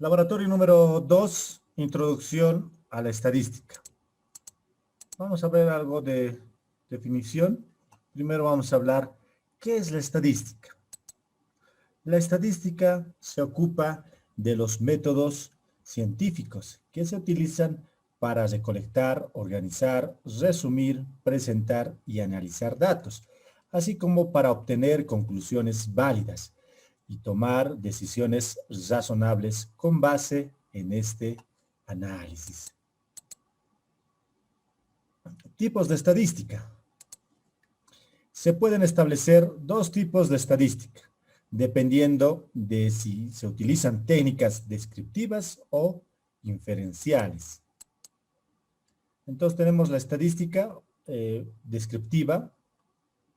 Laboratorio número 2, introducción a la estadística. Vamos a ver algo de definición. Primero vamos a hablar, ¿qué es la estadística? La estadística se ocupa de los métodos científicos que se utilizan para recolectar, organizar, resumir, presentar y analizar datos, así como para obtener conclusiones válidas y tomar decisiones razonables con base en este análisis. Tipos de estadística. Se pueden establecer dos tipos de estadística, dependiendo de si se utilizan técnicas descriptivas o inferenciales. Entonces tenemos la estadística descriptiva,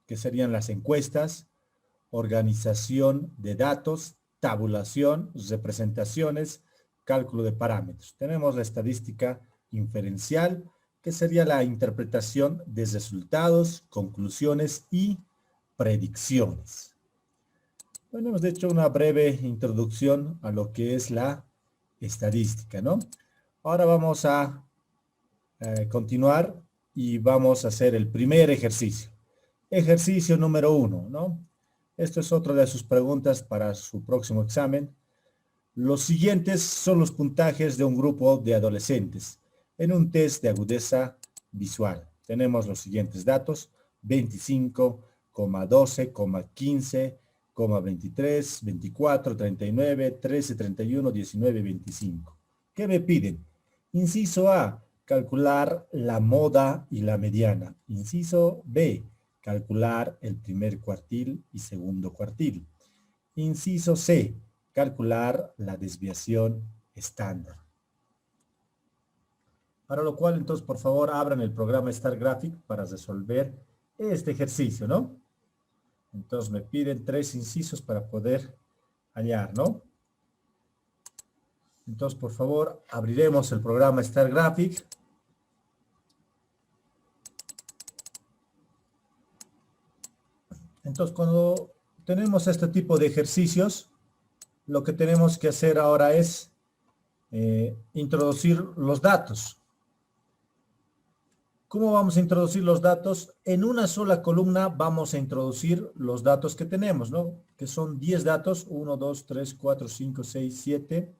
que serían las encuestas, organización de datos, tabulación, representaciones, cálculo de parámetros. Tenemos la estadística inferencial, que sería la interpretación de resultados, conclusiones y predicciones. Bueno, hemos hecho una breve introducción a lo que es la estadística, ¿no? Ahora vamos a continuar y vamos a hacer el primer ejercicio. Ejercicio número 1, ¿no? Esto es otra de sus preguntas para su próximo examen. Los siguientes son los puntajes de un grupo de adolescentes en un test de agudeza visual. Tenemos los siguientes datos: 25,12, 15, 23, 24, 39, 13, 31, 19, 25. ¿Qué me piden? Inciso A, calcular la moda y la mediana. Inciso B, calcular el primer cuartil y segundo cuartil. Inciso C, calcular la desviación estándar. Para lo cual, entonces, por favor, abran el programa StarGraphic para resolver este ejercicio, ¿no? Entonces, me piden 3 incisos para poder hallar, ¿no? Entonces, por favor, abriremos el programa StarGraphic. Entonces, cuando tenemos este tipo de ejercicios, lo que tenemos que hacer ahora es introducir los datos. ¿Cómo vamos a introducir los datos? En una sola columna vamos a introducir los datos que tenemos, ¿no? Que son 10 datos, 1, 2, 3, 4, 5, 6, 7,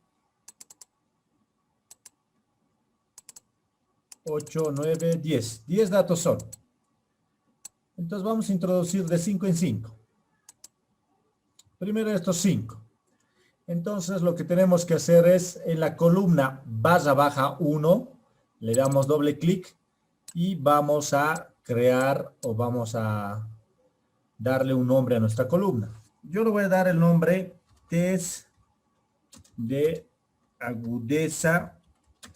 8, 9, 10. 10 datos son. Entonces vamos a introducir de 5 en 5. Primero estos 5. Entonces lo que tenemos que hacer es en la columna barra baja 1, le damos doble clic y vamos a crear o vamos a darle un nombre a nuestra columna. Yo le voy a dar el nombre test de agudeza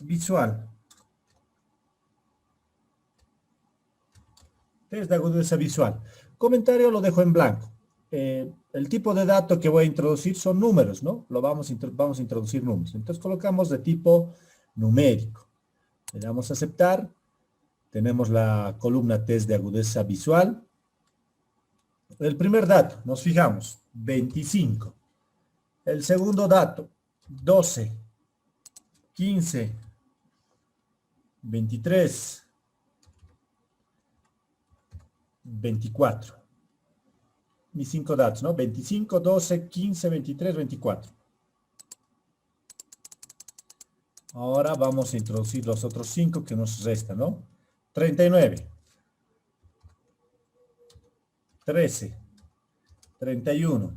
visual. Test de agudeza visual. Comentario lo dejo en blanco. El tipo de dato que voy a introducir son números, ¿no? Vamos a introducir números. Entonces colocamos de tipo numérico. Le damos a aceptar. Tenemos la columna test de agudeza visual. El primer dato, nos fijamos, 25. El segundo dato, 12, 15, 23, 24. Mis 5 datos, ¿no? 25, 12, 15, 23, 24. Ahora vamos a introducir los otros 5 que nos restan, ¿no? 39, 13, 31,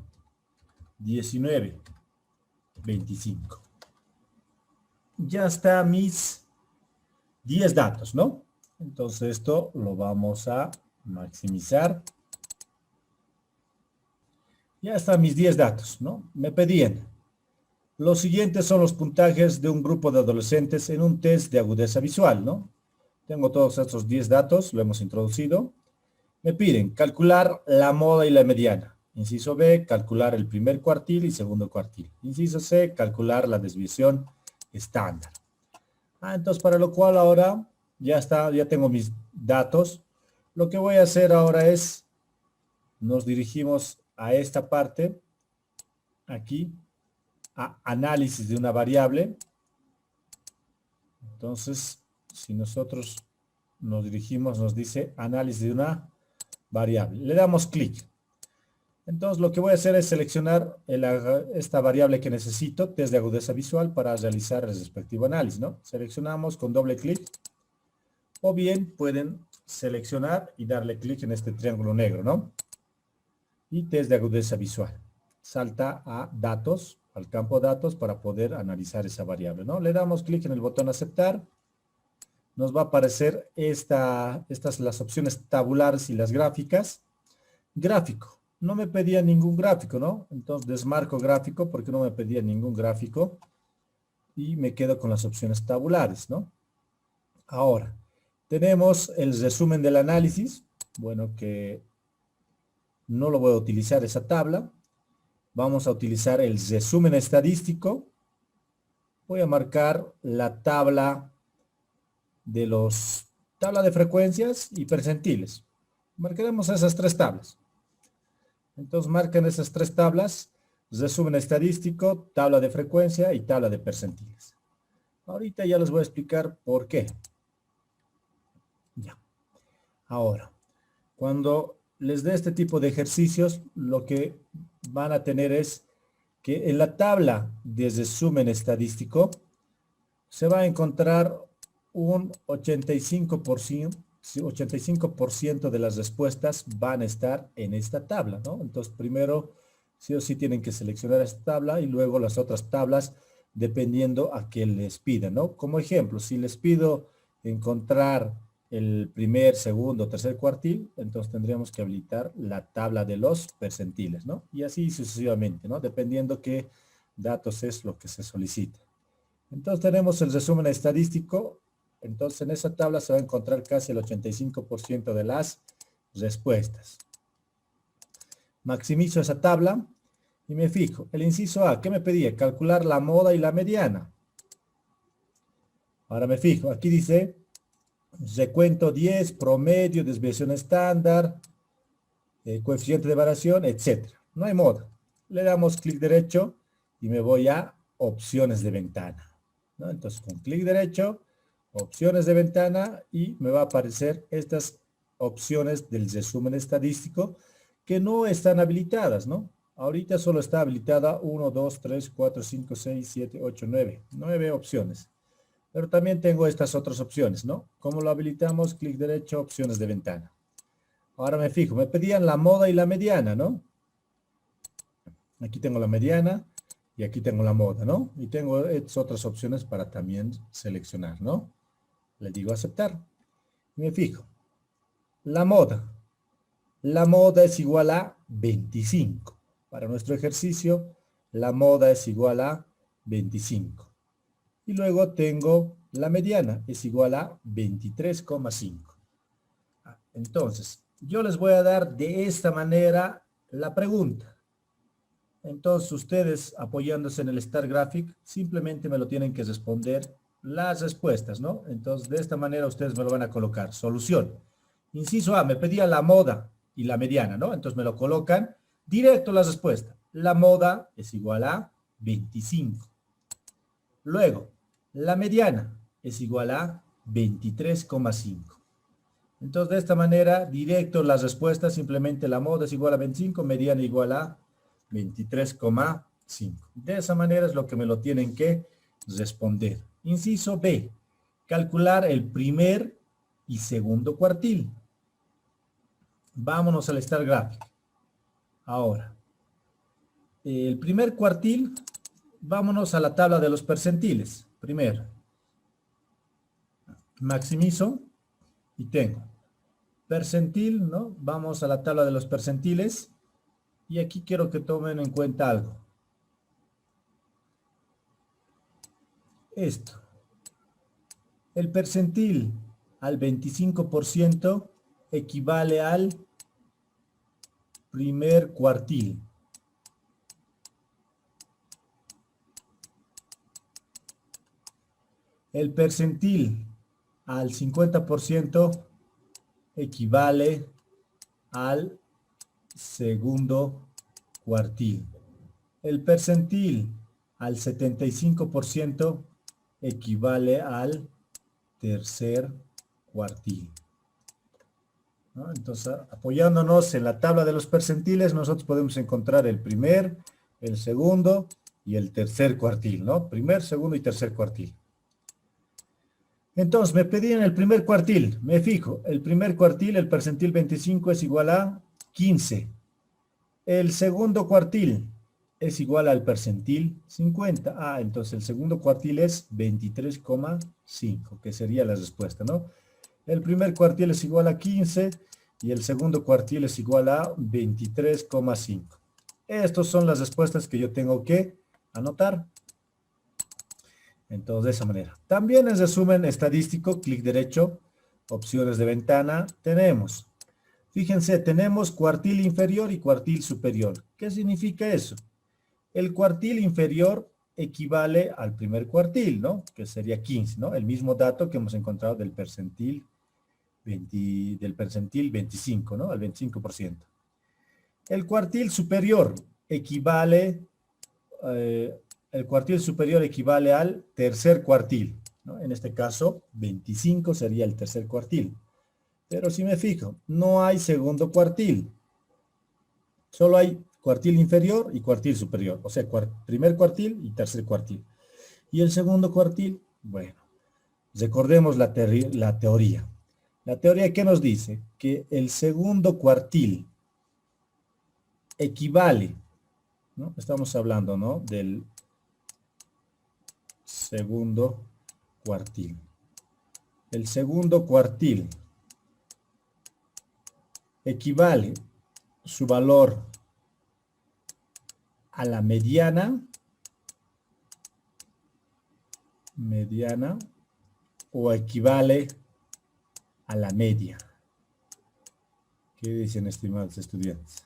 19, 25. Ya está mis 10 datos, ¿no? Entonces esto lo vamos a maximizar. Ya están mis 10 datos, ¿no? Me pedían. Los siguientes son los puntajes de un grupo de adolescentes en un test de agudeza visual, ¿no? Tengo todos estos 10 datos, lo hemos introducido. Me piden calcular la moda y la mediana. Inciso B, calcular el primer cuartil y segundo cuartil. Inciso C, calcular la desviación estándar. Entonces, para lo cual ahora ya está, ya tengo mis datos. Lo que voy a hacer ahora es, nos dirigimos a esta parte, aquí, a análisis de una variable. Entonces, si nosotros nos dirigimos, nos dice análisis de una variable. Le damos clic. Entonces, lo que voy a hacer es seleccionar esta variable que necesito, test de agudeza visual, para realizar el respectivo análisis, ¿no? Seleccionamos con doble clic, o bien pueden seleccionar y darle clic en este triángulo negro, ¿no? Y test de agudeza visual. Salta a datos, al campo datos, para poder analizar esa variable, ¿no? Le damos clic en el botón aceptar. Nos va a aparecer estas las opciones tabulares y las gráficas. Gráfico. No me pedía ningún gráfico, ¿no? Entonces desmarco gráfico porque no me pedía ningún gráfico. Y me quedo con las opciones tabulares, ¿no? Ahora, tenemos el resumen del análisis. Bueno, que no lo voy a utilizar esa tabla. Vamos a utilizar el resumen estadístico. Voy a marcar la tabla de frecuencias y percentiles. Marcaremos esas tres tablas. Entonces marcan esas tres tablas, resumen estadístico, tabla de frecuencia y tabla de percentiles. Ahorita ya les voy a explicar por qué. Ya. Ahora, cuando les dé este tipo de ejercicios, lo que van a tener es que en la tabla de resumen estadístico se va a encontrar un 85% de las respuestas van a estar en esta tabla, ¿no? Entonces, primero, sí o sí tienen que seleccionar esta tabla y luego las otras tablas dependiendo a qué les pidan, ¿no? Como ejemplo, si les pido encontrar el primer, segundo, tercer cuartil, entonces tendríamos que habilitar la tabla de los percentiles, ¿no? Y así sucesivamente, ¿no? Dependiendo qué datos es lo que se solicita. Entonces tenemos el resumen estadístico. Entonces en esa tabla se va a encontrar casi el 85% de las respuestas. Maximizo esa tabla y me fijo. El inciso A, ¿qué me pedía? Calcular la moda y la mediana. Ahora me fijo, aquí dice recuento 10, promedio, desviación estándar, coeficiente de variación, etc. No hay moda. Le damos clic derecho y me voy a opciones de ventana, ¿no? Entonces con clic derecho, opciones de ventana, y me va a aparecer estas opciones del resumen estadístico que no están habilitadas, ¿no? Ahorita solo está habilitada 1, 2, 3, 4, 5, 6, 7, 8, 9. 9 opciones. Pero también tengo estas otras opciones, ¿no? ¿Cómo lo habilitamos? Clic derecho, opciones de ventana. Ahora me fijo, me pedían la moda y la mediana, ¿no? Aquí tengo la mediana y aquí tengo la moda, ¿no? Y tengo otras opciones para también seleccionar, ¿no? Le digo aceptar. Y me fijo. La moda. La moda es igual a 25. Para nuestro ejercicio, la moda es igual a 25. Y luego tengo la mediana, es igual a 23,5. Entonces, yo les voy a dar de esta manera la pregunta. Entonces, ustedes apoyándose en el Star Graphic, simplemente me lo tienen que responder las respuestas, ¿no? Entonces, de esta manera ustedes me lo van a colocar. Solución. Inciso A, me pedía la moda y la mediana, ¿no? Entonces me lo colocan directo la respuesta. La moda es igual a 25. Luego, la mediana es igual a 23,5. Entonces, de esta manera, directo las respuestas, simplemente la moda es igual a 25, mediana igual a 23,5. De esa manera es lo que me lo tienen que responder. Inciso B, calcular el primer y segundo cuartil. Vámonos al Star Graphic. Ahora, el primer cuartil, vámonos a la tabla de los percentiles. Primero, maximizo y tengo percentil, ¿no? Vamos a la tabla de los percentiles y aquí quiero que tomen en cuenta algo. Esto. El percentil al 25% equivale al primer cuartil. El percentil al 50% equivale al segundo cuartil. El percentil al 75% equivale al tercer cuartil, ¿no? Entonces, apoyándonos en la tabla de los percentiles, nosotros podemos encontrar el primer, el segundo y el tercer cuartil, ¿no? Primer, segundo y tercer cuartil. Entonces, me pedían el primer cuartil. Me fijo, el primer cuartil, el percentil 25 es igual a 15. El segundo cuartil es igual al percentil 50. Ah, entonces el segundo cuartil es 23,5, que sería la respuesta, ¿no? El primer cuartil es igual a 15 y el segundo cuartil es igual a 23,5. Estas son las respuestas que yo tengo que anotar. Entonces, de esa manera. También en resumen estadístico, clic derecho, opciones de ventana, tenemos. Fíjense, tenemos cuartil inferior y cuartil superior. ¿Qué significa eso? El cuartil inferior equivale al primer cuartil, ¿no? Que sería 15, ¿no? El mismo dato que hemos encontrado del percentil 25, ¿no? Al 25%. El cuartil superior equivale el cuartil superior equivale al tercer cuartil, ¿no? En este caso, 25 sería el tercer cuartil. Pero si me fijo, no hay segundo cuartil. Solo hay cuartil inferior y cuartil superior. O sea, primer cuartil y tercer cuartil. Y el segundo cuartil, bueno, recordemos la teoría. La teoría, ¿qué nos dice? Que el segundo cuartil equivale, ¿no? Estamos hablando, ¿no? Del segundo cuartil. El segundo cuartil equivale su valor a la mediana o equivale a la media. ¿Qué dicen, estimados estudiantes?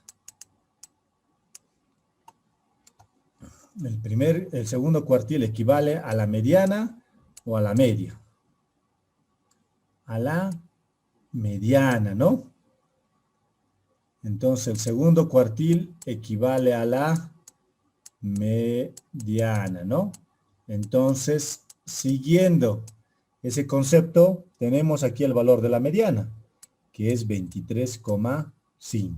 El segundo cuartil equivale a la mediana o a la media. A la mediana, ¿no? Entonces el segundo cuartil equivale a la mediana, ¿no? Entonces, siguiendo ese concepto, tenemos aquí el valor de la mediana, que es 23,5.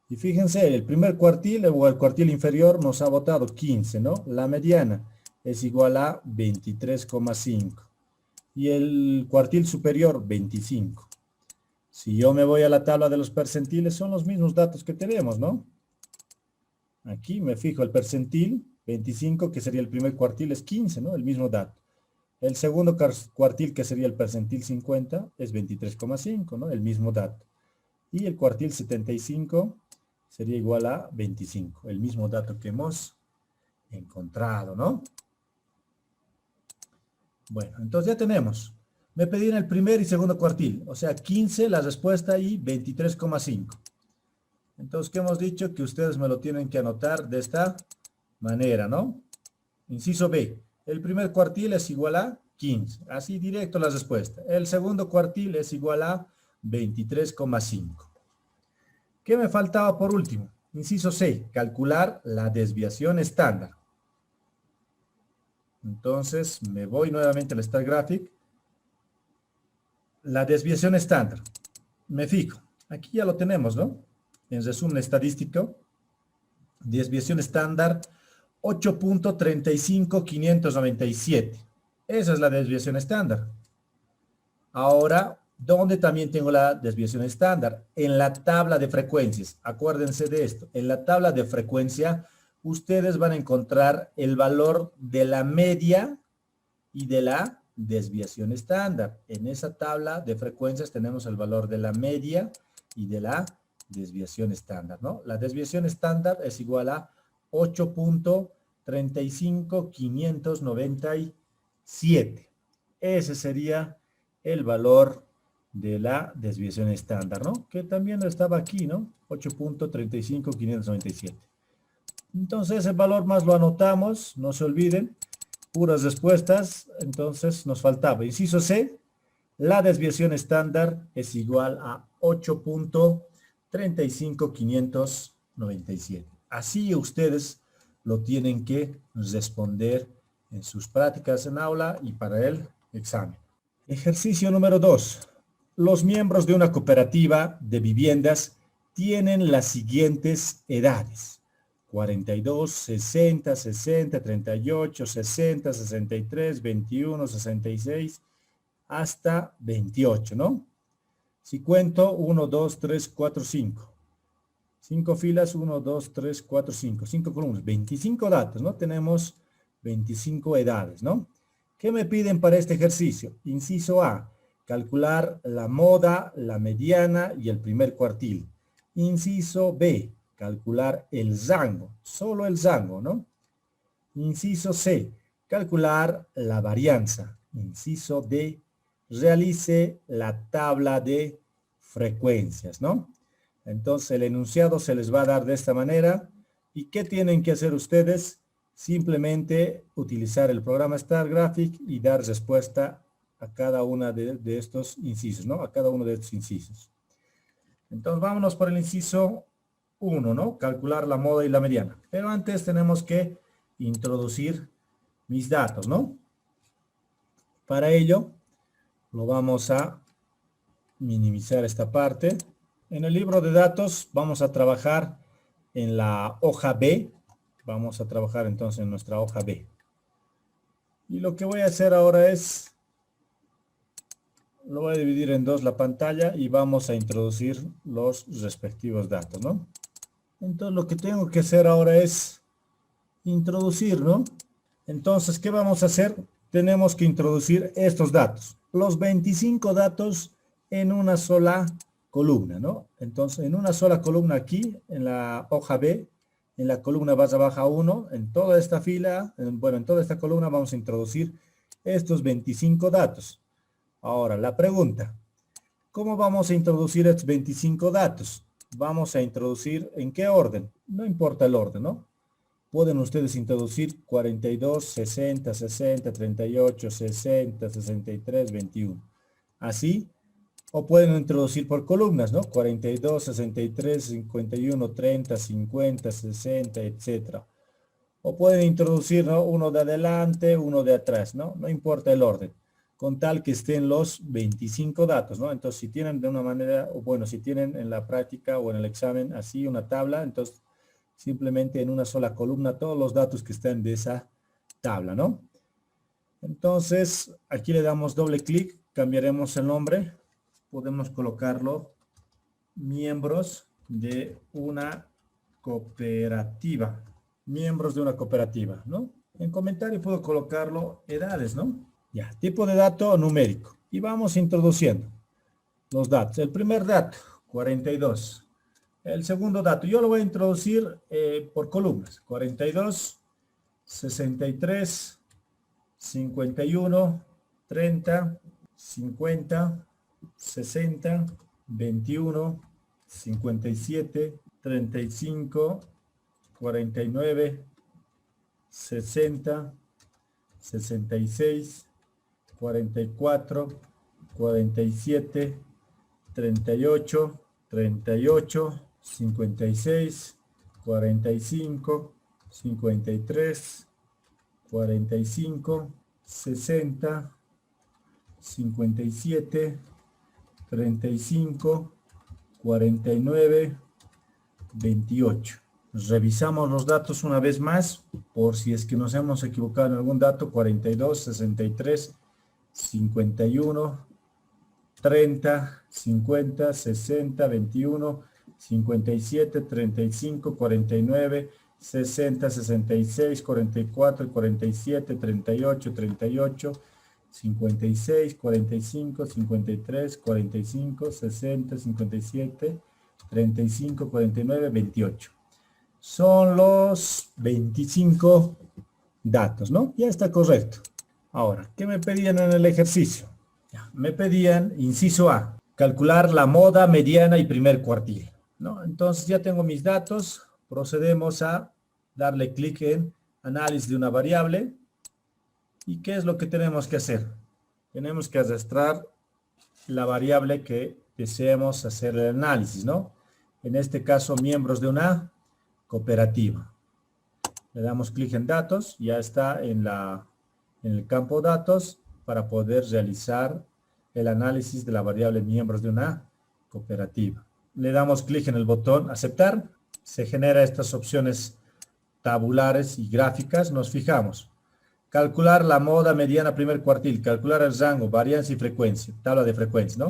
Y fíjense, el primer cuartil o el cuartil inferior nos ha botado 15, ¿no? La mediana es igual a 23,5. Y el cuartil superior, 25. Si yo me voy a la tabla de los percentiles, son los mismos datos que tenemos, ¿no? Aquí me fijo el percentil, 25, que sería el primer cuartil, es 15, ¿no? El mismo dato. El segundo cuartil, que sería el percentil 50, es 23,5, ¿no? El mismo dato. Y el cuartil 75 sería igual a 25, el mismo dato que hemos encontrado, ¿no? Bueno, entonces ya tenemos. Me pedían el primer y segundo cuartil, o sea, 15 la respuesta y 23,5. Entonces, ¿qué hemos dicho? Que ustedes me lo tienen que anotar de esta manera, ¿no? Inciso B, el primer cuartil es igual a 15, así directo la respuesta. El segundo cuartil es igual a 23,5. ¿Qué me faltaba por último? Inciso C, calcular la desviación estándar. Entonces, me voy nuevamente al Star Graphic. La desviación estándar. Me fijo. Aquí ya lo tenemos, ¿no? En resumen estadístico. Desviación estándar 8.35597. Esa es la desviación estándar. Ahora, ¿dónde también tengo la desviación estándar? En la tabla de frecuencias. Acuérdense de esto. En la tabla de frecuencia, ustedes van a encontrar el valor de la media y de la desviación estándar. En esa tabla de frecuencias tenemos el valor de la media y de la desviación estándar, ¿no? La desviación estándar es igual a 8.35597. Ese sería el valor de la desviación estándar, ¿no? Que también estaba aquí, ¿no? 8.35597. Entonces, ese valor más lo anotamos, no se olviden. Puras respuestas, entonces nos faltaba. Inciso C, la desviación estándar es igual a 8.35597. Así ustedes lo tienen que responder en sus prácticas en aula y para el examen. Ejercicio número 2. Los miembros de una cooperativa de viviendas tienen las siguientes edades: 42, 60, 60, 38, 60, 63, 21, 66, hasta 28, ¿no? Si cuento, 1, 2, 3, 4, 5. 5 filas, 1, 2, 3, 4, 5. 5 columnas, 25 datos, ¿no? Tenemos 25 edades, ¿no? ¿Qué me piden para este ejercicio? Inciso A, calcular la moda, la mediana y el primer cuartil. Inciso B, calcular el rango, solo el rango, ¿no? Inciso C, calcular la varianza. Inciso D, realice la tabla de frecuencias, ¿no? Entonces el enunciado se les va a dar de esta manera. ¿Y qué tienen que hacer ustedes? Simplemente utilizar el programa StarGraphic y dar respuesta a cada una de estos incisos, ¿no? A cada uno de estos incisos. Entonces vámonos por el inciso 1, ¿no? Calcular la moda y la mediana. Pero antes tenemos que introducir mis datos, ¿no? Para ello, lo vamos a minimizar esta parte. En el libro de datos vamos a trabajar en la hoja B. Vamos a trabajar entonces en nuestra hoja B. Y lo que voy a hacer ahora es, lo voy a dividir en dos la pantalla y vamos a introducir los respectivos datos, ¿no? Entonces lo que tengo que hacer ahora es introducir, ¿no? Entonces, ¿qué vamos a hacer? Tenemos que introducir estos datos. Los 25 datos en una sola columna, ¿no? Entonces, en una sola columna aquí, en la hoja B, en la columna barra baja 1, en toda esta fila, en toda esta columna vamos a introducir estos 25 datos. Ahora, la pregunta, ¿cómo vamos a introducir estos 25 datos? Vamos a introducir, ¿en qué orden? No importa el orden, ¿no? Pueden ustedes introducir 42, 60, 60, 38, 60, 63, 21. Así, o pueden introducir por columnas, ¿no? 42, 63, 51, 30, 50, 60, etcétera. O pueden introducir, ¿no? Uno de adelante, uno de atrás, ¿no? No importa el orden, con tal que estén los 25 datos, ¿no? Entonces, si tienen de una manera, o bueno, si tienen en la práctica o en el examen así una tabla, entonces simplemente en una sola columna todos los datos que están de esa tabla, ¿no? Entonces, aquí le damos doble clic, cambiaremos el nombre, podemos colocarlo miembros de una cooperativa, miembros de una cooperativa, ¿no? En comentario puedo colocarlo edades, ¿no? Ya, tipo de dato numérico. Y vamos introduciendo los datos. El primer dato, 42. El segundo dato, yo lo voy a introducir por columnas. 42, 63, 51, 30, 50, 60, 21, 57, 35, 49, 60, 66, 44, 47, 38, 38, 56, 45, 53, 45, 60, 57, 35, 49, 28. Revisamos los datos una vez más, por si es que nos hemos equivocado en algún dato. 42, 63, 51, 30, 50, 60, 21, 57, 35, 49, 60, 66, 44, 47, 38, 38, 56, 45, 53, 45, 60, 57, 35, 49, 28. Son los 25 datos, ¿no? Ya está correcto. Ahora, ¿qué me pedían en el ejercicio? Me pedían, inciso A, calcular la moda, mediana y primer cuartil, ¿no? Entonces ya tengo mis datos, procedemos a darle clic en análisis de una variable. ¿Y qué es lo que tenemos que hacer? Tenemos que arrastrar la variable que deseemos hacer el análisis, ¿no? En este caso, miembros de una cooperativa. Le damos clic en datos, ya está en el campo datos para poder realizar el análisis de la variable miembros de una cooperativa. Le damos clic en el botón aceptar, se genera estas opciones tabulares y gráficas, nos fijamos. Calcular la moda mediana primer cuartil, calcular el rango, varianza y frecuencia, tabla de frecuencia, ¿no?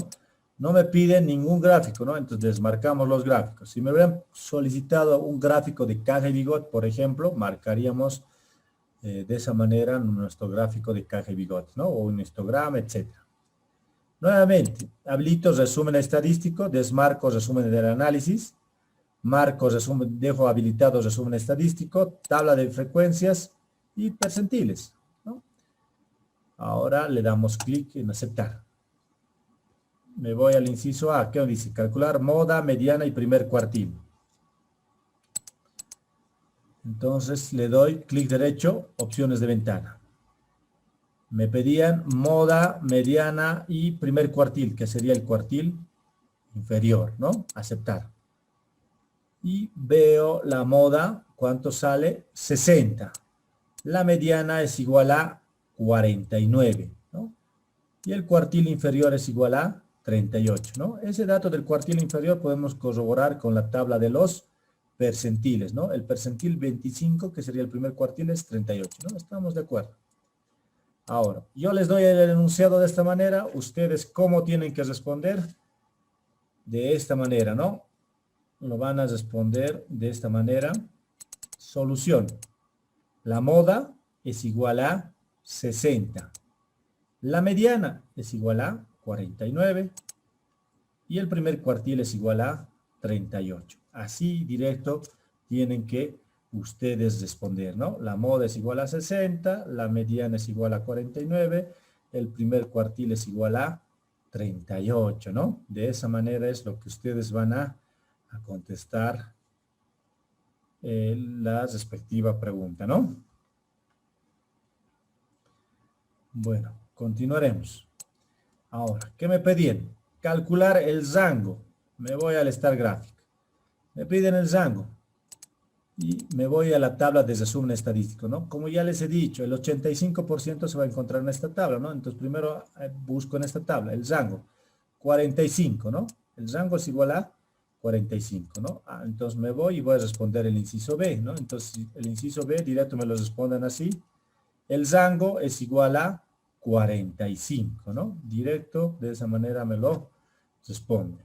No me piden ningún gráfico, ¿no? Entonces desmarcamos los gráficos. Si me hubieran solicitado un gráfico de caja y bigot, por ejemplo, marcaríamos de esa manera nuestro gráfico de caja y bigot, ¿no? O un histograma, etc. Nuevamente, habilito resumen estadístico, desmarco resumen del análisis, marco resumen, dejo habilitado resumen estadístico, tabla de frecuencias y percentiles, ¿no? Ahora le damos clic en aceptar. Me voy al inciso A, ¿qué dice? Calcular moda, mediana y primer cuartil. Entonces le doy clic derecho, opciones de ventana. Me pedían moda, mediana y primer cuartil, que sería el cuartil inferior, ¿no? Aceptar. Y veo la moda, ¿cuánto sale? 60. La mediana es igual a 49, ¿no? Y el cuartil inferior es igual a 38, ¿no? Ese dato del cuartil inferior podemos corroborar con la tabla de los percentiles, ¿no? El percentil 25, que sería el primer cuartil, es 38, ¿no? Estamos de acuerdo. Ahora, yo les doy el enunciado de esta manera. ¿Ustedes cómo tienen que responder? De esta manera, ¿no? Lo van a responder de esta manera. Solución. La moda es igual a 60. La mediana es igual a 49. Y el primer cuartil es igual a 38. Así directo tienen que ustedes responder, ¿no? La moda es igual a 60, la mediana es igual a 49, el primer cuartil es igual a 38, ¿no? De esa manera es lo que ustedes van a contestar la respectiva pregunta, ¿no? Bueno, continuaremos. Ahora, ¿qué me pedían? Calcular el rango. Me voy al Star Graphic. Me piden el rango. Y me voy a la tabla de resumen estadístico, ¿no? Como ya les he dicho, el 85% se va a encontrar en esta tabla, ¿no? Entonces primero busco en esta tabla el rango. 45, ¿no? El rango es igual a 45, ¿no? Entonces me voy y voy a responder el inciso B, ¿no? Entonces el inciso B directo me lo respondan así. El rango es igual a 45, ¿no? Directo, de esa manera me lo responde.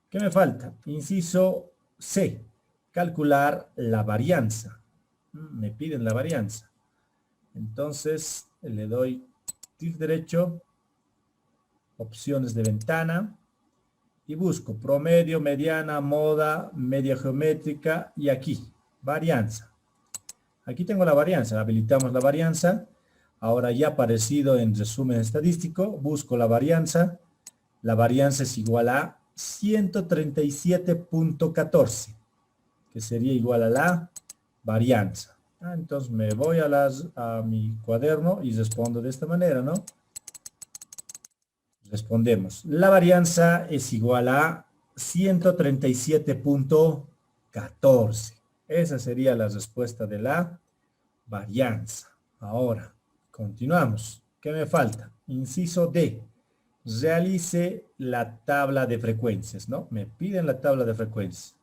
¿Qué me falta? Inciso C, calcular la varianza. Me piden la varianza. Entonces le doy clic derecho, opciones de ventana, y busco promedio, mediana, moda, media geométrica, y aquí, varianza. Aquí tengo la varianza, habilitamos la varianza. Ahora ya aparecido en resumen estadístico, busco la varianza. La varianza es igual a 137.14, que sería igual a la varianza. Entonces me voy a mi cuaderno y respondo de esta manera, ¿no? Respondemos. La varianza es igual a 137.14. Esa sería la respuesta de la varianza. Ahora, continuamos. ¿Qué me falta? Inciso D. Realice la tabla de frecuencias, ¿no? Me piden la tabla de frecuencias.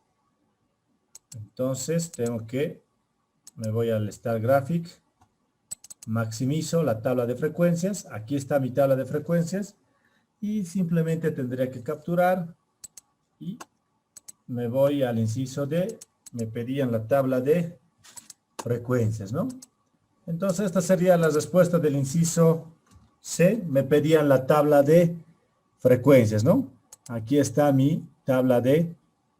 Entonces, me voy al Star Graphic, maximizo la tabla de frecuencias. Aquí está mi tabla de frecuencias. Y simplemente tendría que capturar y me voy al inciso D. Me pedían la tabla de frecuencias, ¿no? Entonces esta sería la respuesta del inciso C. Me pedían la tabla de frecuencias, ¿no? Aquí está mi tabla de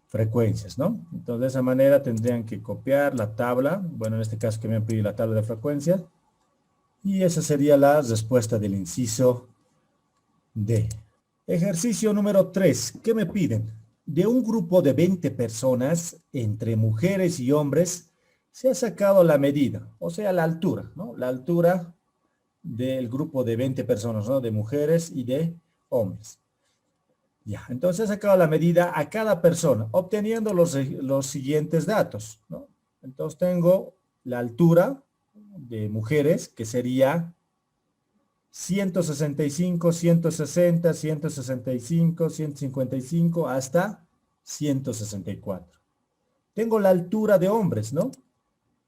frecuencias, ¿no? Entonces de esa manera tendrían que copiar la tabla, bueno, en este caso que me han pedido la tabla de frecuencias, y esa sería la respuesta del inciso D. Ejercicio número 3. ¿Qué me piden? De un grupo de 20 personas, entre mujeres y hombres, se ha sacado la medida, o sea, la altura, ¿no? La altura del grupo de 20 personas, ¿no? De mujeres y de hombres. Ya, entonces he sacado la medida a cada persona, obteniendo los siguientes datos, ¿no? Entonces tengo la altura de mujeres, que sería 165, 160, 165, 155 hasta 164. Tengo la altura de hombres, ¿no?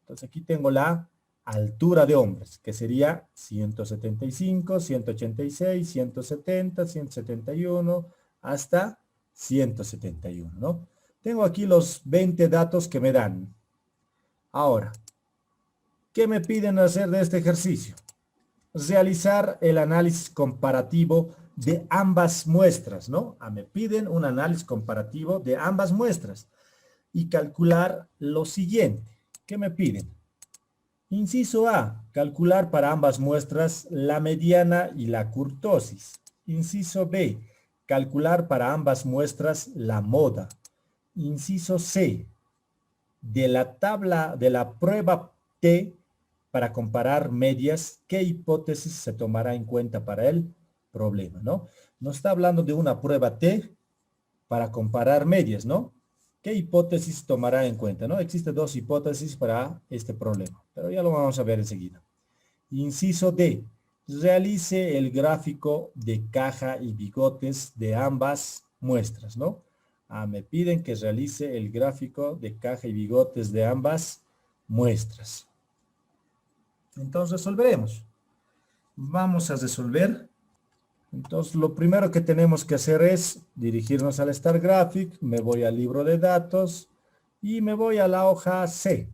Entonces aquí tengo la altura de hombres, que sería 175, 186, 170, 171 hasta 171, ¿no? Tengo aquí los 20 datos que me dan. Ahora, ¿qué me piden hacer de este ejercicio? Realizar el análisis comparativo de ambas muestras, ¿no? Me piden un análisis comparativo de ambas muestras y calcular lo siguiente. ¿Qué me piden? Inciso A, calcular para ambas muestras la mediana y la kurtosis. Inciso B, calcular para ambas muestras la moda. Inciso C, de la tabla de la prueba T para comparar medias, ¿qué hipótesis se tomará en cuenta para el problema, ¿no? Nos está hablando de una prueba T para comparar medias, ¿no? ¿Qué hipótesis tomará en cuenta, no? Existen dos hipótesis para este problema, pero ya lo vamos a ver enseguida. Inciso D. Realice el gráfico de caja y bigotes de ambas muestras, ¿no? Me piden que realice el gráfico de caja y bigotes de ambas muestras. Entonces resolveremos. Vamos a resolver. Entonces lo primero que tenemos que hacer es dirigirnos al Star Graphic. Me voy al libro de datos y me voy a la hoja C.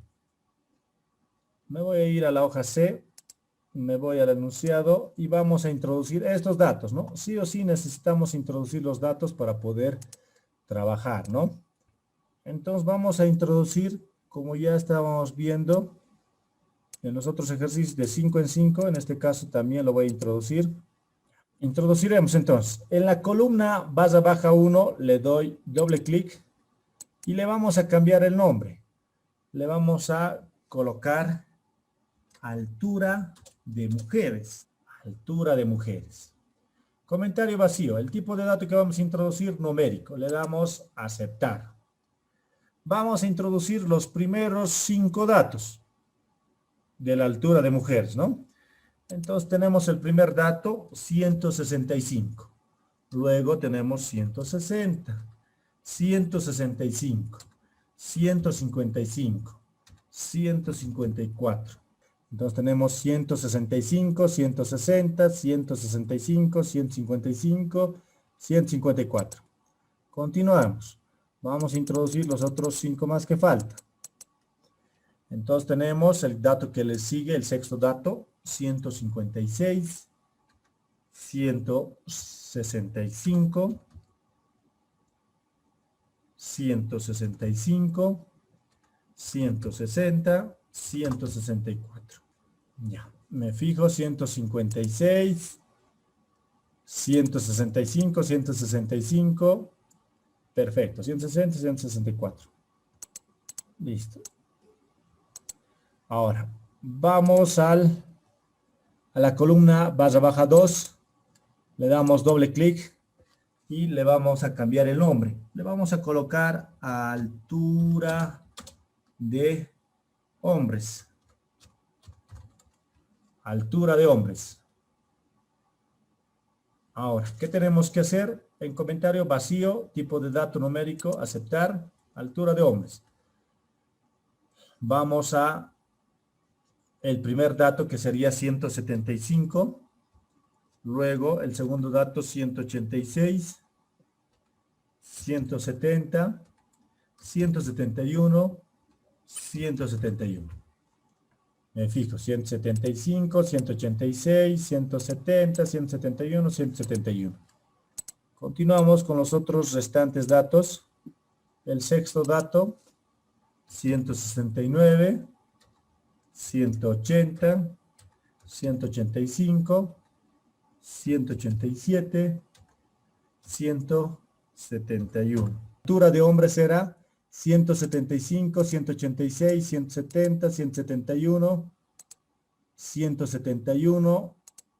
Me voy a ir a la hoja C. Me voy al enunciado y vamos a introducir estos datos, ¿no? Sí o sí necesitamos introducir los datos para poder trabajar, ¿no? Entonces vamos a introducir, como ya estábamos viendo en los otros ejercicios de 5 en 5, en este caso también lo voy a introducir. Introduciremos entonces, en la columna barra baja 1 le doy doble clic y le vamos a cambiar el nombre. Le vamos a colocar altura de mujeres. Altura de mujeres. Comentario vacío. El tipo de dato que vamos a introducir numérico. Le damos a aceptar. Vamos a introducir los primeros 5 datos de la altura de mujeres, ¿no? Entonces tenemos el primer dato, 165. Luego tenemos 160, 165, 155, 154. Entonces tenemos 165, 160, 165, 155, 154. Continuamos. Vamos a introducir los otros 5 más que faltan. Entonces tenemos el dato que le sigue, el sexto dato, 156, 165, 165, 160, 164. Ya, me fijo 156, 165, 165. Perfecto, 160, 164. Listo. Ahora, vamos a la columna barra baja 2. Le damos doble clic y le vamos a cambiar el nombre. Le vamos a colocar altura de hombres. Altura de hombres. Ahora, ¿qué tenemos que hacer? En comentario vacío, tipo de dato numérico, aceptar, altura de hombres. Vamos a el primer dato que sería 175. Luego el segundo dato 186, 170, 171, 171. Me fijo, 175, 186, 170, 171, 171. Continuamos con los otros restantes datos. El sexto dato, 169, 180, 185, 187, 171. Altura de hombres será 175, 186, 170, 171, 171,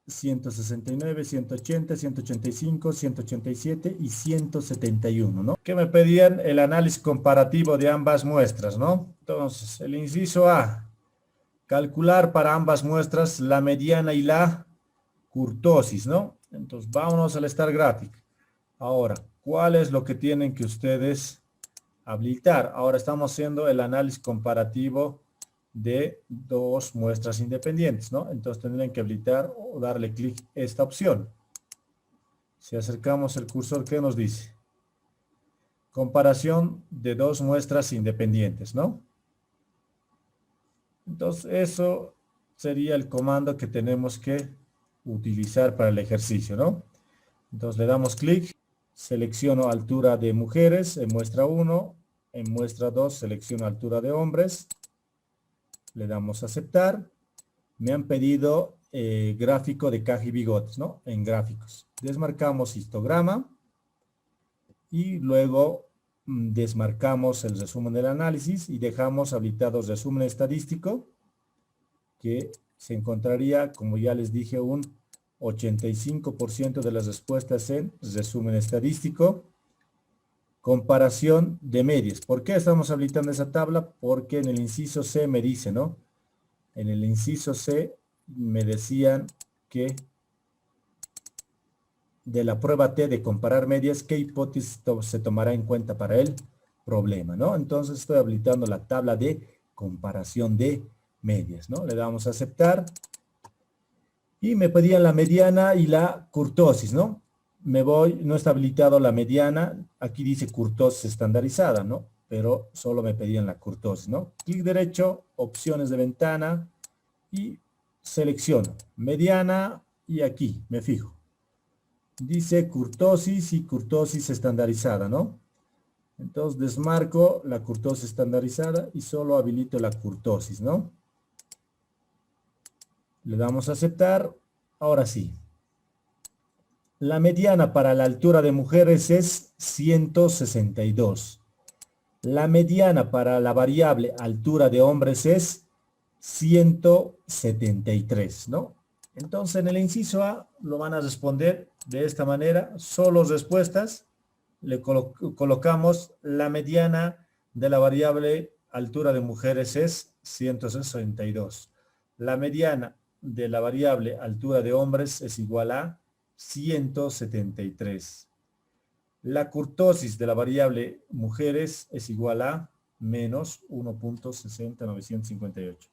169, 180, 185, 187 y 171, ¿no? Que me pedían el análisis comparativo de ambas muestras, ¿no? Entonces, el inciso A. calcular para ambas muestras la mediana y la kurtosis, ¿no? Entonces, vámonos al Star Graphic. Ahora, ¿cuál es lo que tienen que ustedes habilitar? Ahora estamos haciendo el análisis comparativo de dos muestras independientes, ¿no? Entonces tendrían que habilitar o darle clic a esta opción. Si acercamos el cursor, ¿qué nos dice? Comparación de dos muestras independientes, ¿no? Entonces eso sería el comando que tenemos que utilizar para el ejercicio, ¿no? Entonces le damos clic, selecciono altura de mujeres en muestra 1, en muestra 2 selecciono altura de hombres, le damos a aceptar. Me han pedido gráfico de caja y bigotes, ¿no? En gráficos. Desmarcamos histograma y luego desmarcamos el resumen del análisis y dejamos habilitados resumen estadístico, que se encontraría, como ya les dije, un 85% de las respuestas en resumen estadístico. Comparación de medias. ¿Por qué estamos habilitando esa tabla? Porque en el inciso C me dice, ¿no? En el inciso C me decían que de la prueba T de comparar medias, ¿qué hipótesis se tomará en cuenta para el problema, ¿no? Entonces estoy habilitando la tabla de comparación de medias, ¿no? Le damos a aceptar. Y me pedían la mediana y la kurtosis, ¿no? Me voy, no está habilitado la mediana, aquí dice kurtosis estandarizada, ¿no? Pero solo me pedían la kurtosis, ¿no? Clic derecho, opciones de ventana y selecciono mediana y aquí me fijo. Dice kurtosis y kurtosis estandarizada, ¿no? Entonces desmarco la kurtosis estandarizada y solo habilito la kurtosis, ¿no? Le damos a aceptar. Ahora sí. La mediana para la altura de mujeres es 162. La mediana para la variable altura de hombres es 173, ¿no? Entonces en el inciso A lo van a responder de esta manera. Solo respuestas. Le colocamos la mediana de la variable altura de mujeres es 162. La mediana de la variable altura de hombres es igual a 173. La kurtosis de la variable mujeres es igual a menos 1.60958.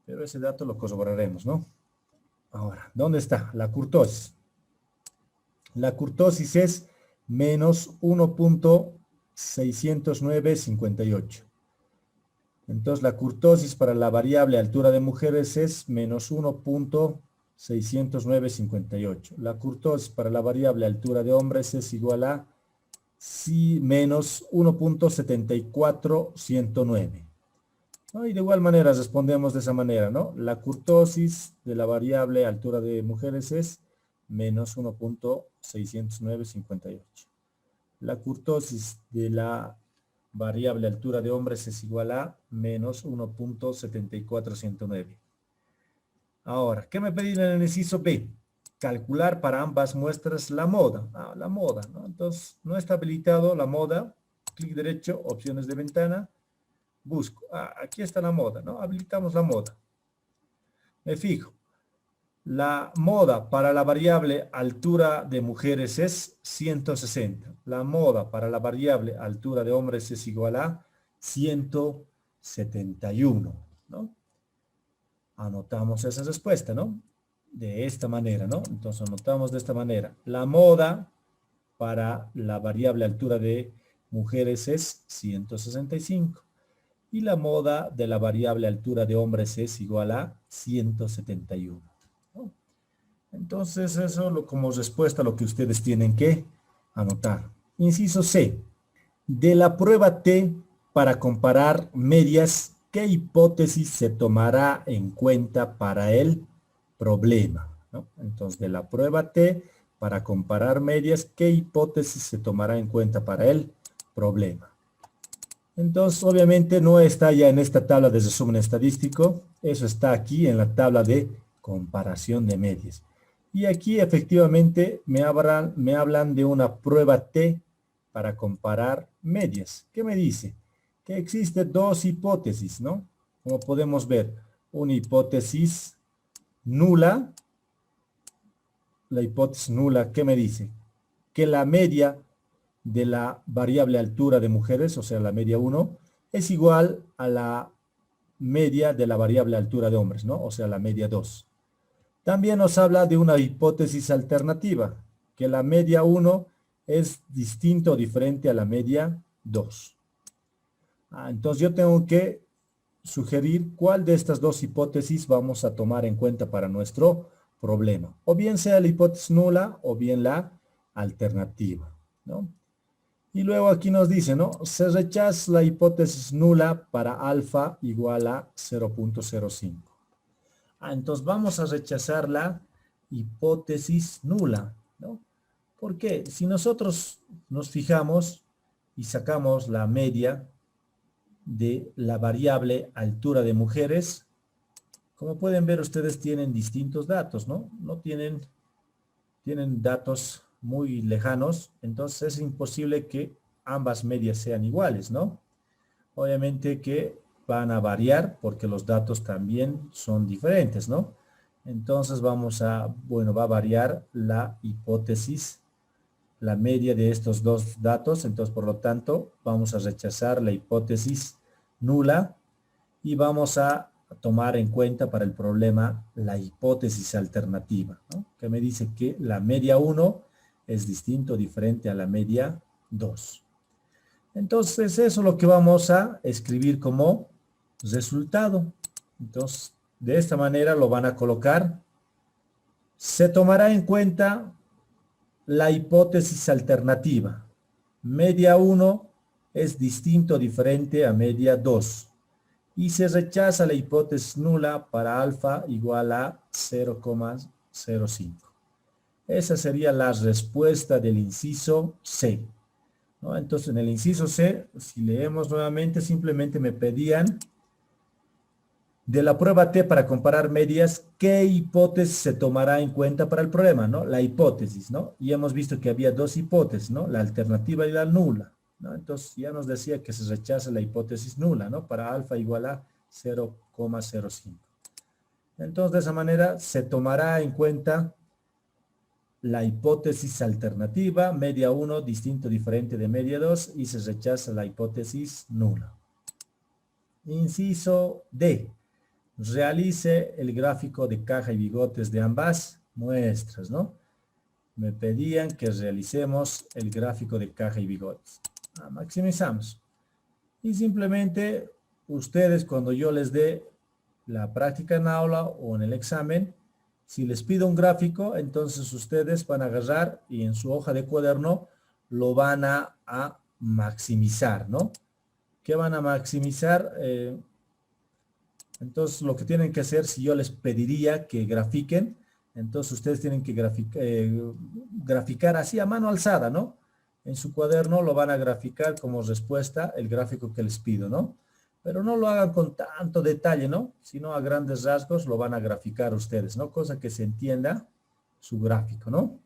Pero ese dato lo corroboraremos, ¿no? Ahora, ¿dónde está la kurtosis? La kurtosis es menos 1.60958. Entonces la kurtosis para la variable altura de mujeres es menos 1.60958. La kurtosis para la variable altura de hombres es igual a menos 1.74109. ¿No? Y de igual manera respondemos de esa manera, ¿no? La kurtosis de la variable altura de mujeres es menos 1.60958. La kurtosis de la variable altura de hombres es igual a menos 1.74109. Ahora, ¿qué me pedí en el inciso B? Calcular para ambas muestras la moda. La moda, ¿no? Entonces, no está habilitado la moda. Clic derecho, opciones de ventana. Busco. Aquí está la moda, ¿no? Habilitamos la moda. Me fijo. La moda para la variable altura de mujeres es 160. La moda para la variable altura de hombres es igual a 171, ¿no? Anotamos esa respuesta, ¿no? De esta manera, ¿no? Entonces anotamos de esta manera. La moda para la variable altura de mujeres es 165. Y la moda de la variable altura de hombres es igual a 171. ¿No? Entonces eso como respuesta a lo que ustedes tienen que anotar. Inciso C. De la prueba T para comparar medias, ¿qué hipótesis se tomará en cuenta para el problema? ¿No? Entonces de la prueba T para comparar medias, ¿qué hipótesis se tomará en cuenta para el problema? Entonces, obviamente no está ya en esta tabla de resumen estadístico. Eso está aquí en la tabla de comparación de medias. Y aquí efectivamente me hablan de una prueba T para comparar medias. ¿Qué me dice? Que existen dos hipótesis, ¿no? Como podemos ver. una hipótesis nula. La hipótesis nula, ¿qué me dice? Que la media de la variable altura de mujeres, o sea, la media 1, es igual a la media de la variable altura de hombres, ¿no? O sea, la media 2. También nos habla de una hipótesis alternativa, que la media 1 es distinto o diferente a la media 2. Entonces yo tengo que sugerir cuál de estas dos hipótesis vamos a tomar en cuenta para nuestro problema. O bien sea la hipótesis nula o bien la alternativa, ¿no? Y luego aquí nos dice, ¿no? Se rechaza la hipótesis nula para alfa igual a 0.05. Entonces vamos a rechazar la hipótesis nula, ¿no? Porque si nosotros nos fijamos y sacamos la media de la variable altura de mujeres, como pueden ver ustedes tienen distintos datos, ¿no? Tienen datos muy lejanos, entonces es imposible que ambas medias sean iguales, ¿no? Obviamente que van a variar porque los datos también son diferentes, ¿no? Entonces va a variar la hipótesis, la media de estos dos datos, entonces por lo tanto vamos a rechazar la hipótesis nula y vamos a tomar en cuenta para el problema la hipótesis alternativa, ¿no? Que me dice que la media 1 es distinto, diferente a la media 2. Entonces eso es lo que vamos a escribir como resultado. Entonces de esta manera lo van a colocar. Se tomará en cuenta la hipótesis alternativa. Media 1 es distinto, diferente a media 2. Y se rechaza la hipótesis nula para alfa igual a 0,05. Esa sería la respuesta del inciso C, ¿no? Entonces en el inciso C, si leemos nuevamente, simplemente me pedían de la prueba T para comparar medias, ¿qué hipótesis se tomará en cuenta para el problema, ¿no? La hipótesis, ¿no? Y hemos visto que había dos hipótesis, ¿no? La alternativa y la nula, ¿no? Entonces ya nos decía que se rechaza la hipótesis nula, ¿no? Para alfa igual a 0,05. Entonces de esa manera se tomará en cuenta la hipótesis alternativa, media 1, distinto, diferente de media 2, y se rechaza la hipótesis nula. Inciso D. Realice el gráfico de caja y bigotes de ambas muestras, ¿no? Me pedían que realicemos el gráfico de caja y bigotes. Maximizamos. Y simplemente ustedes, cuando yo les dé la práctica en aula o en el examen, si les pido un gráfico, entonces ustedes van a agarrar y en su hoja de cuaderno lo van a maximizar, ¿no? ¿Qué van a maximizar? Entonces lo que tienen que hacer, si yo les pediría que grafiquen, entonces ustedes tienen que graficar así a mano alzada, ¿no? En su cuaderno lo van a graficar como respuesta el gráfico que les pido, ¿no? Pero no lo hagan con tanto detalle, ¿no? Sino a grandes rasgos lo van a graficar ustedes, ¿no? Cosa que se entienda su gráfico, ¿no?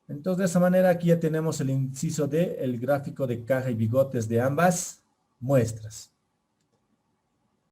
Entonces de esa manera aquí ya tenemos el inciso D, el gráfico de caja y bigotes de ambas muestras.